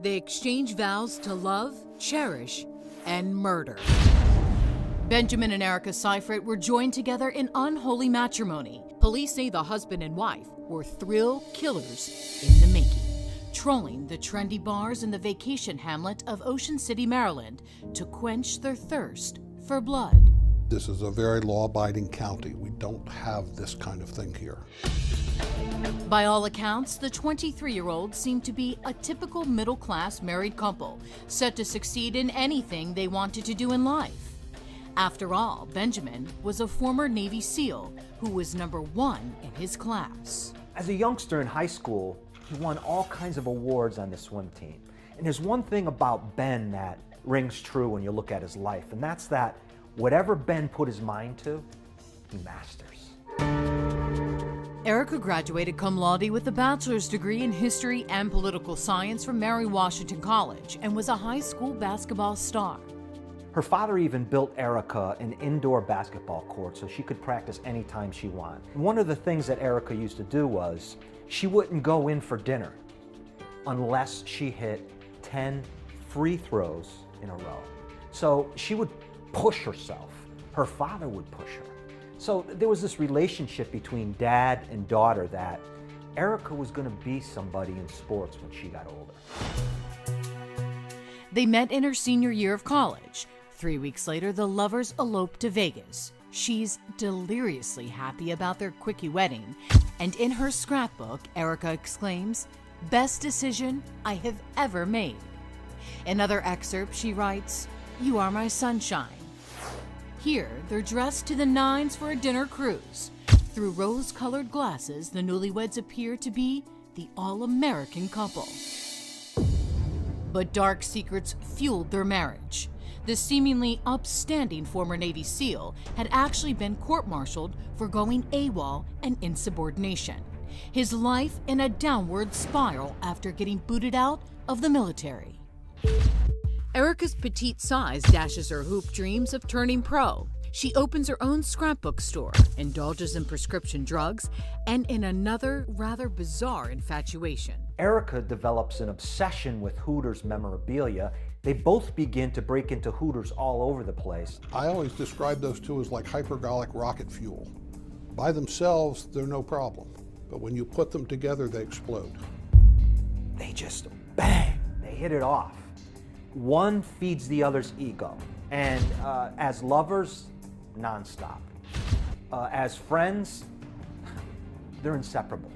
They exchange vows to love, cherish, and murder. Benjamin and Erika Sifrit were joined together in unholy matrimony. Police say the husband and wife were thrill killers in the making, trolling the trendy bars in the vacation hamlet of Ocean City, Maryland, to quench their thirst for blood. This is a very law-abiding county. We don't have this kind of thing here. By all accounts, the 23-year-olds seemed to be a typical middle-class married couple, set to succeed in anything they wanted to do in life. After all, Benjamin was a former Navy SEAL who was #1 in his class. As a youngster in high school, he won all kinds of awards on the swim team. And there's one thing about Ben that rings true when you look at his life, and that's that whatever Ben put his mind to, he masters. Erika graduated cum laude with a bachelor's degree in history and political science from Mary Washington College and was a high school basketball star. Her father even built Erika an indoor basketball court so she could practice anytime she wanted. One of the things that Erika used to do was she wouldn't go in for dinner unless she hit 10 free throws in a row. So she would push herself. Her father would push her. So there was this relationship between dad and daughter that Erika was going to be somebody in sports when she got older. They met in her senior year of college. 3 weeks later, the lovers eloped to Vegas. She's deliriously happy about their quickie wedding, and in her scrapbook, Erika exclaims, "Best decision I have ever made." In other excerpts, she writes, "You are my sunshine." Here, they're dressed to the nines for a dinner cruise. Through rose-colored glasses, the newlyweds appear to be the all-American couple. But dark secrets fueled their marriage. The seemingly upstanding former Navy SEAL had actually been court-martialed for going AWOL and insubordination. His life in a downward spiral after getting booted out of the military. Erika's petite size dashes her hoop dreams of turning pro. She opens her own scrapbook store, indulges in prescription drugs, and in another rather bizarre infatuation. Erika develops an obsession with Hooters memorabilia. They both begin to break into Hooters all over the place. I always describe those two as like hypergolic rocket fuel. By themselves, they're no problem. But when you put them together, they explode. They just bang, they hit it off. One feeds the other's ego. And as lovers, nonstop. As friends, they're inseparable.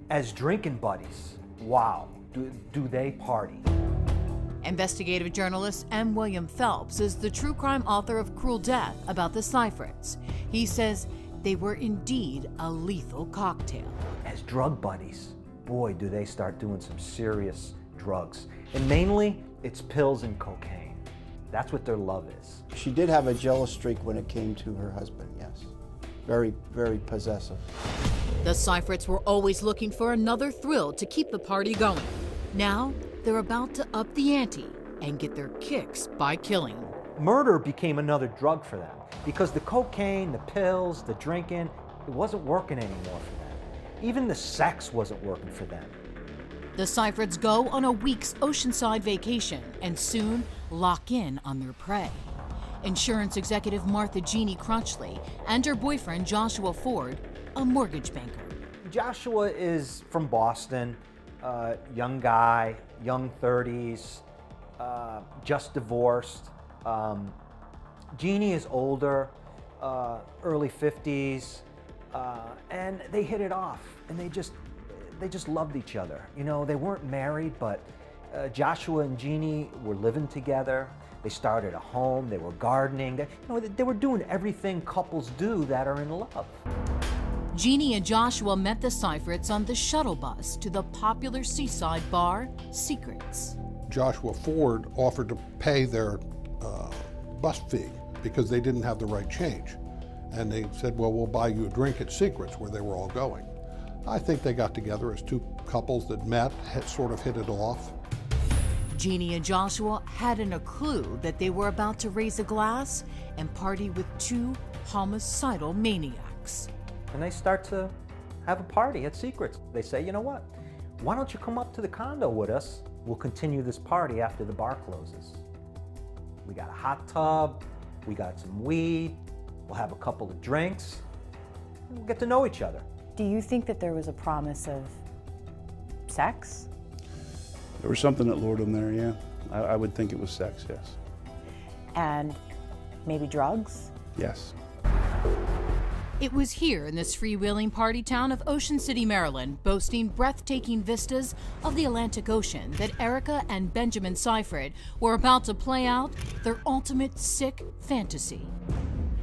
As drinking buddies, wow, do they party. Investigative journalist M. William Phelps is the true crime author of Cruel Death about the Sifrits. He says they were indeed a lethal cocktail. As drug buddies, boy, do they start doing some serious drugs. And mainly, it's pills and cocaine. That's what their love is. She did have a jealous streak when it came to her husband, yes. Very, very possessive. The Sifrits were always looking for another thrill to keep the party going. Now, they're about to up the ante and get their kicks by killing. Murder became another drug for them because the cocaine, the pills, the drinking, it wasn't working anymore for them. Even the sex wasn't working for them. The Sifrits go on a week's oceanside vacation and soon lock in on their prey. Insurance executive Martha Jeannie Crutchley and her boyfriend Joshua Ford, a mortgage banker. Joshua is from Boston, young guy, young 30s, just divorced. Jeannie is older, early 50s, and they hit it off, and they just loved each other. You know, they weren't married, but Joshua and Jeannie were living together. They started a home, they were gardening, they were doing everything couples do that are in love. Jeannie and Joshua met the Sifrits on the shuttle bus to the popular seaside bar, Secrets. Joshua Ford offered to pay their bus fee because they didn't have the right change. And they said, well, we'll buy you a drink at Secrets, where they were all going. I think they got together as two couples that met, had sort of hit it off. Jeannie and Joshua hadn't a clue that they were about to raise a glass and party with two homicidal maniacs. And they start to have a party at Secrets. They say, you know what? Why don't you come up to the condo with us? we'll continue this party after the bar closes. We got a hot tub, we got some weed, we'll have a couple of drinks, and we'll get to know each other. Do you think that there was a promise of sex? There was something that lured him there, yeah. I would think it was sex, yes. And maybe drugs? Yes. It was here in this freewheeling party town of Ocean City, Maryland, boasting breathtaking vistas of the Atlantic Ocean, that Erika and Benjamin Sifrit were about to play out their ultimate sick fantasy.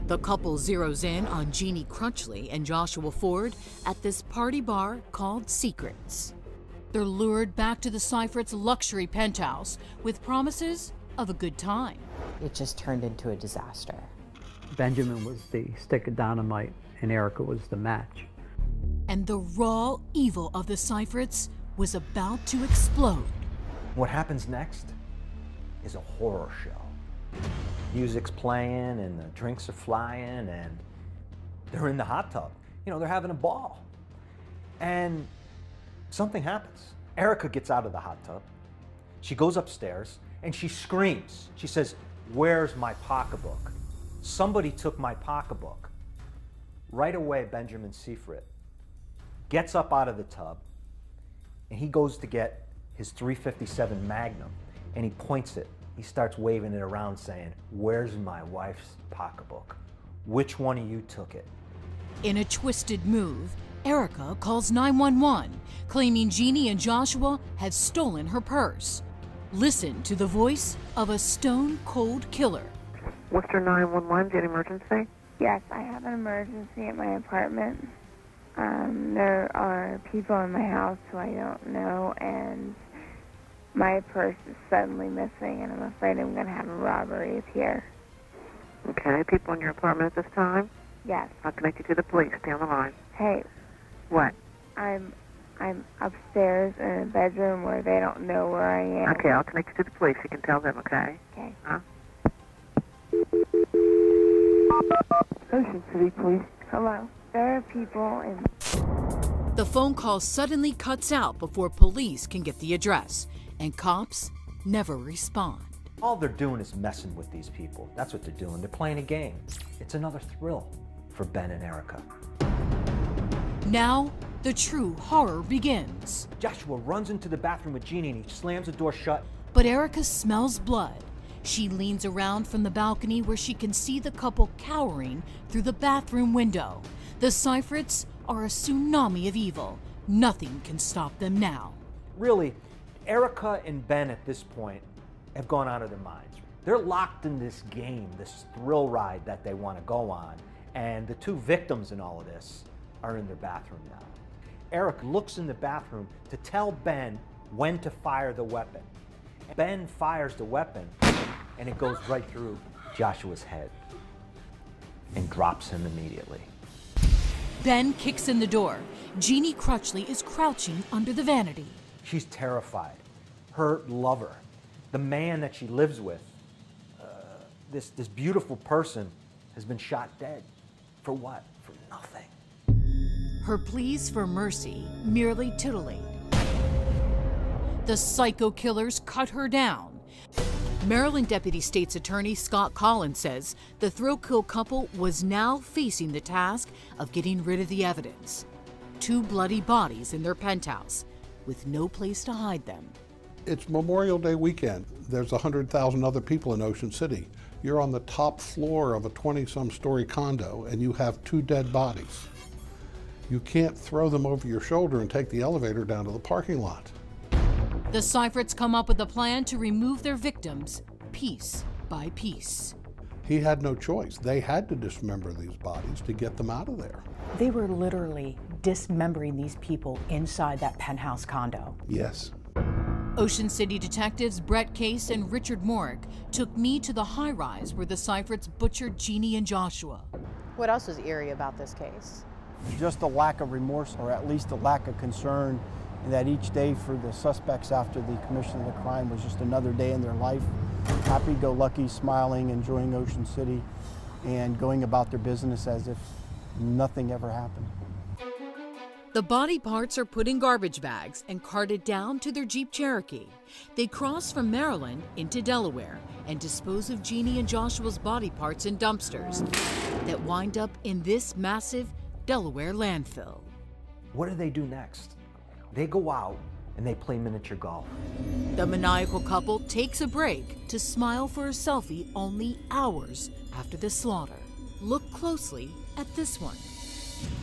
The couple zeroes in on Jeannie Crutchley and Joshua Ford at this party bar called Secrets. They're lured back to the Sifrits' luxury penthouse with promises of a good time. It just turned into a disaster. Benjamin was the stick of dynamite and Erika was the match. And the raw evil of the Sifrits was about to explode. What happens next is a horror show. Music's playing and the drinks are flying and they're in the hot tub. You know, they're having a ball. And something happens. Erika gets out of the hot tub. She goes upstairs and she screams. She says, "Where's my pocketbook? Somebody took my pocketbook." Right away, Benjamin Sifrit gets up out of the tub and he goes to get his .357 Magnum and he points it. He starts waving it around saying, "Where's my wife's pocketbook? Which one of you took it?" In a twisted move, Erika calls 911, claiming Jeannie and Joshua had stolen her purse. Listen to the voice of a stone-cold killer. Worcester 911, do you have an emergency? Yes, I have an emergency at my apartment. There are people in my house who I don't know, and my purse is suddenly missing, and I'm afraid I'm going to have a robbery here. Okay, people in your apartment at this time? Yes. I'll connect you to the police. Stay on the line. Hey, What? I'm upstairs in a bedroom where they don't know where I am. Okay, I'll connect you to the police. You can tell them, okay? Okay. Huh? Ocean City Police. Hello. There are people in... The phone call suddenly cuts out before police can get the address, and cops never respond. All they're doing is messing with these people. That's what they're doing. They're playing a game. It's another thrill for Ben and Erika. Now, the true horror begins. Joshua runs into the bathroom with Jeannie and he slams the door shut. But Erika smells blood. She leans around from the balcony where she can see the couple cowering through the bathroom window. The Sifrits are a tsunami of evil. Nothing can stop them now. Really, Erika and Ben at this point have gone out of their minds. They're locked in this game, this thrill ride that they want to go on, and the two victims in all of this are in their bathroom now. Erika looks in the bathroom to tell Ben when to fire the weapon. Ben fires the weapon, and it goes right through Joshua's head and drops him immediately. Ben kicks in the door. Jeannie Crutchley is crouching under the vanity. She's terrified. Her lover, the man that she lives with, this beautiful person, has been shot dead. For what? For nothing. Her pleas for mercy merely titillate. The psycho killers cut her down. Maryland Deputy State's Attorney Scott Collins says the thrill-kill couple was now facing the task of getting rid of the evidence. 2 bloody bodies in their penthouse, with no place to hide them. It's Memorial Day weekend. There's 100,000 other people in Ocean City. You're on the top floor of a 20-some story condo and you have 2 dead bodies. You can't throw them over your shoulder and take the elevator down to the parking lot. The Sifrits come up with a plan to remove their victims piece by piece. He had no choice. They had to dismember these bodies to get them out of there. They were literally dismembering these people inside that penthouse condo. Yes. Ocean City detectives Brett Case and Richard Morick took me to the high-rise where the Sifrits butchered Jeannie and Joshua. What else was eerie about this case? Just a lack of remorse, or at least a lack of concern, and that each day for the suspects after the commission of the crime was just another day in their life. Happy-go-lucky, smiling, enjoying Ocean City, and going about their business as if nothing ever happened. The body parts are put in garbage bags and carted down to their Jeep Cherokee. They cross from Maryland into Delaware and dispose of Jeannie and Joshua's body parts in dumpsters that wind up in this massive Delaware landfill. What do next? They go out and they play miniature golf. The maniacal couple takes a break to smile for a selfie only hours after the slaughter. Look closely at this one.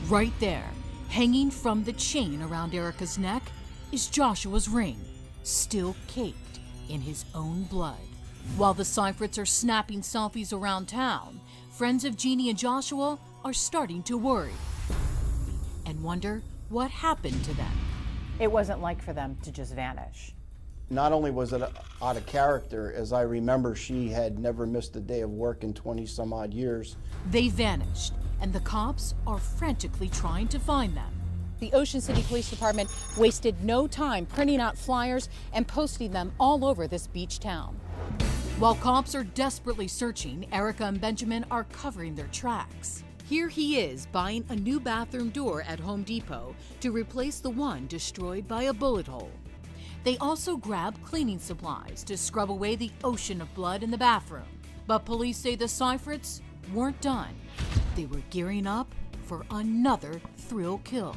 Right there, hanging from the chain around Erika's neck, is Joshua's ring, still caked in his own blood. While the Sifrits are snapping selfies around town, friends of Jeannie and Joshua are starting to worry and wonder what happened to them. It wasn't like for them to just vanish. Not only was it out of character, as I remember, she had never missed a day of work in 20 some odd years. They vanished, and the cops are frantically trying to find them. The Ocean City Police Department wasted no time printing out flyers and posting them all over this beach town. While cops are desperately searching, Erika and Benjamin are covering their tracks. Here he is buying a new bathroom door at Home Depot to replace the one destroyed by a bullet hole. They also grab cleaning supplies to scrub away the ocean of blood in the bathroom. But police say the Sifrits weren't done. They were gearing up for another thrill kill.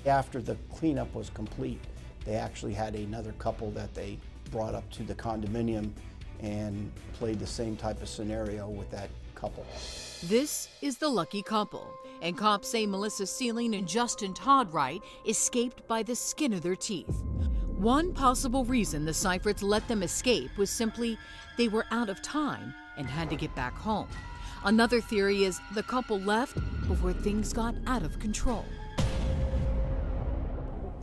After the cleanup was complete, they actually had another couple that they brought up to the condominium and played the same type of scenario with that couple. This is the lucky couple, and cops say Melissa Sealing and Justin Todd Wright escaped by the skin of their teeth. One possible reason the Sifrits let them escape was simply they were out of time and had to get back home. Another theory is the couple left before things got out of control.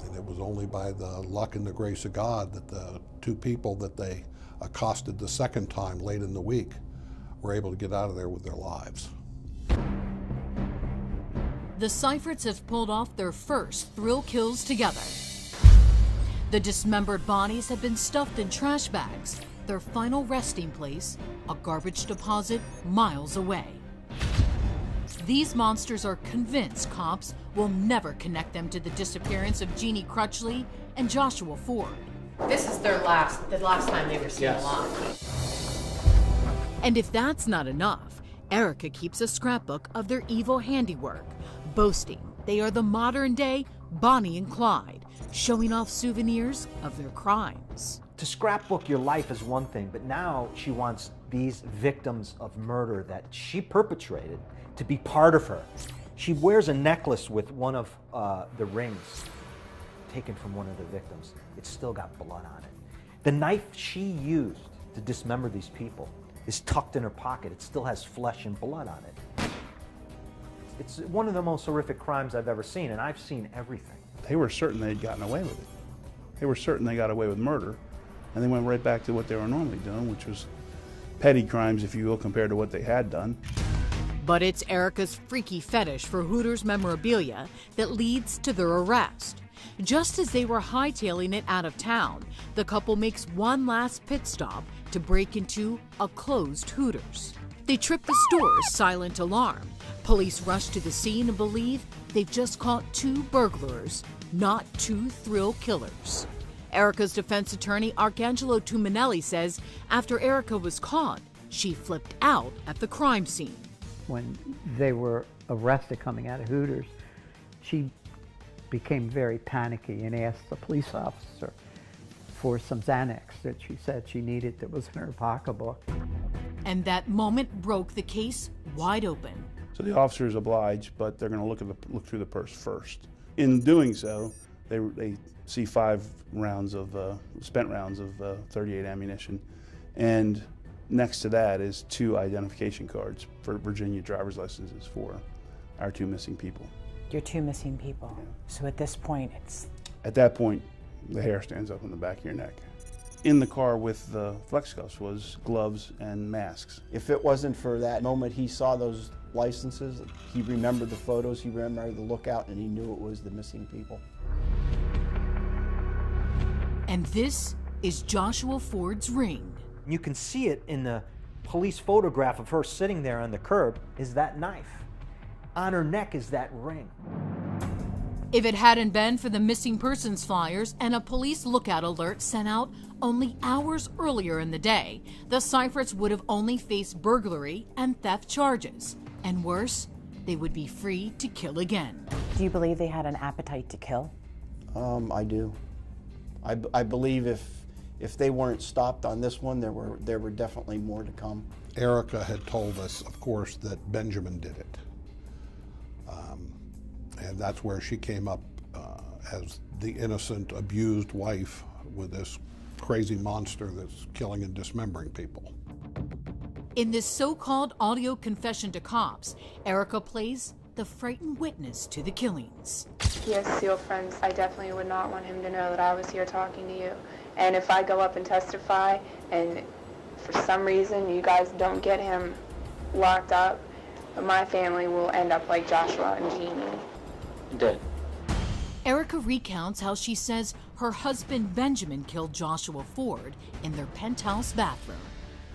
And it was only by the luck and the grace of God that the two people that they accosted the second time late in the week were able to get out of there with their lives. The Sifrits have pulled off their first thrill kills together. The dismembered bodies have been stuffed in trash bags, their final resting place, a garbage deposit miles away. These monsters are convinced cops will never connect them to the disappearance of Jeannie Crutchley and Joshua Ford. This is the last time they were seen alive. And if that's not enough, Erika keeps a scrapbook of their evil handiwork, boasting they are the modern-day Bonnie and Clyde, showing off souvenirs of their crimes. To scrapbook your life is one thing, but now she wants these victims of murder that she perpetrated to be part of her. She wears a necklace with one of the rings taken from one of the victims. It's still got blood on it. The knife she used to dismember these people is tucked in her pocket. It still has flesh and blood on it. It's one of the most horrific crimes I've ever seen, and I've seen everything. They were certain they'd gotten away with it. They were certain they got away with murder, and they went right back to what they were normally doing, which was petty crimes, if you will, compared to what they had done. But it's Erika's freaky fetish for Hooters memorabilia that leads to their arrest. Just as they were hightailing it out of town, the couple makes one last pit stop to break into a closed Hooters. They trip the store's silent alarm. Police rush to the scene and believe they've just caught two burglars, not two thrill killers. Erika's defense attorney, Arcangelo Tuminelli, says after Erika was caught, she flipped out at the crime scene. When they were arrested coming out of Hooters, she became very panicky and asked the police officer for some Xanax that she said she needed that was in her pocketbook. And that moment broke the case wide open. So the officer is obliged, but they're going to look through the purse first. In doing so, they see 5 rounds of spent rounds of .38 ammunition, and next to that is 2 identification cards for Virginia driver's licenses for our 2 missing people. Your 2 missing people. Yeah. So at this point, it's... At that point, the hair stands up on the back of your neck. In the car with the flex cuffs was gloves and masks. If it wasn't for that moment he saw those licenses, he remembered the photos, he remembered the lookout, and he knew it was the missing people. And this is Joshua Ford's ring. You can see it in the police photograph of her sitting there on the curb, is that knife. On her neck is that ring. If it hadn't been for the missing persons flyers and a police lookout alert sent out only hours earlier in the day, the Sifrits would have only faced burglary and theft charges. And worse, they would be free to kill again. Do you believe they had an appetite to kill? I do. I believe if they weren't stopped on this one, there were definitely more to come. Erika had told us, of course, that Benjamin did it. And that's where she came up as the innocent, abused wife with this crazy monster that's killing and dismembering people. In this so-called audio confession to cops, Erika plays the frightened witness to the killings. He has SEAL friends. I definitely would not want him to know that I was here talking to you. And if I go up and testify, and for some reason you guys don't get him locked up, my family will end up like Joshua and Jeannie. Dead. Erika recounts how she says her husband Benjamin killed Joshua Ford in their penthouse bathroom.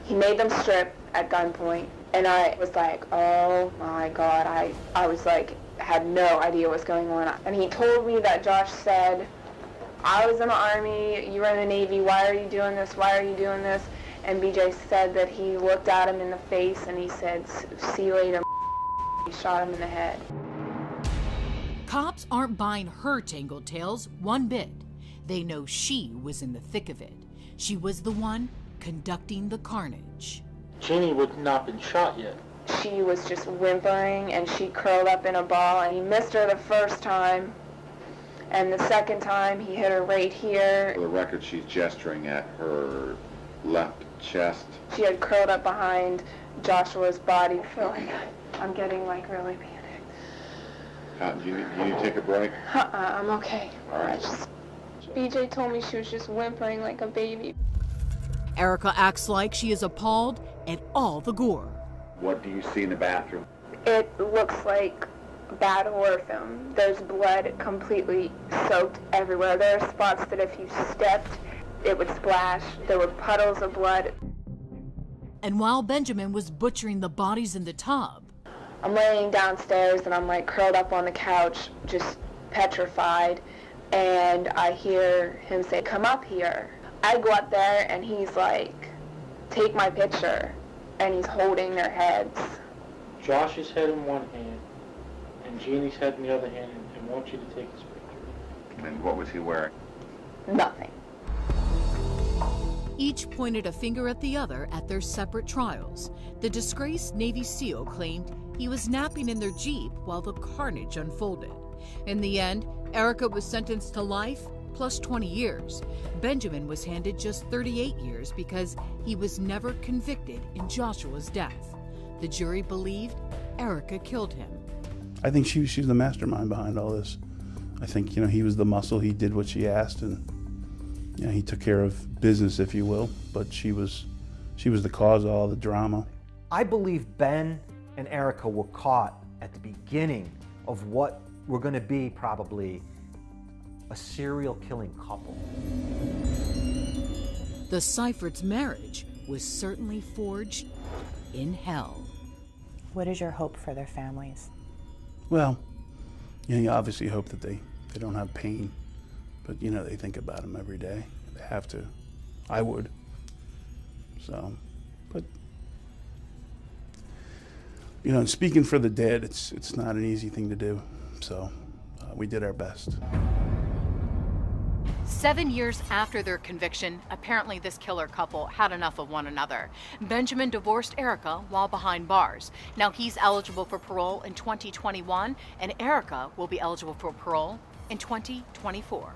He made them strip at gunpoint, and I was like, oh my God, I was like, had no idea what's going on. And he told me that Josh said, I was in the Army, you were in the Navy, why are you doing this, why are you doing this? And BJ said that he looked at him in the face and he said, see you later, he shot him in the head. Cops aren't buying her tangled tales one bit. They know she was in the thick of it. She was the one conducting the carnage. Jeannie would not been shot yet. She was just whimpering and she curled up in a ball, and he missed her the first time, and the second time he hit her right here. For the record, she's gesturing at her left chest. She had curled up behind Joshua's body. Feeling I'm getting like really panicked. Do you need to take a break? I'm okay. All right. BJ told me she was just whimpering like a baby. Erika acts like she is appalled at all the gore. What do you see in the bathroom? It looks like a bad horror film. There's blood completely soaked everywhere. There are spots that if you stepped, it would splash. There were puddles of blood. And while Benjamin was butchering the bodies in the tub, I'm laying downstairs and I'm like curled up on the couch, just petrified, and I hear him say, come up here. I go up there and he's like, take my picture, and he's holding their heads. Josh's head in one hand and Jeannie's head in the other hand, and wants you to take his picture. And what was he wearing? Nothing. each pointed a finger at the other at their separate trials. The disgraced Navy SEAL claimed he was napping in their Jeep while the carnage unfolded. In the end, Erika was sentenced to life plus 20 years. Benjamin was handed just 38 years because he was never convicted in Joshua's death. The jury believed Erika killed him. I think she's the mastermind behind all this. I think, he was the muscle. He did what she asked, and he took care of business, if you will. But she was the cause of all the drama. I believe Ben and Erika were caught at the beginning of what were going to be probably a serial killing couple. The Sifrits' marriage was certainly forged in hell. What is your hope for their families? Well, you obviously hope that they don't have pain, but they think about them every day. They have to. I would. So, but speaking for the dead, it's not an easy thing to do. So, we did our best. 7 years after their conviction, apparently this killer couple had enough of one another. Benjamin divorced Erika while behind bars. Now he's eligible for parole in 2021, and Erika will be eligible for parole in 2024.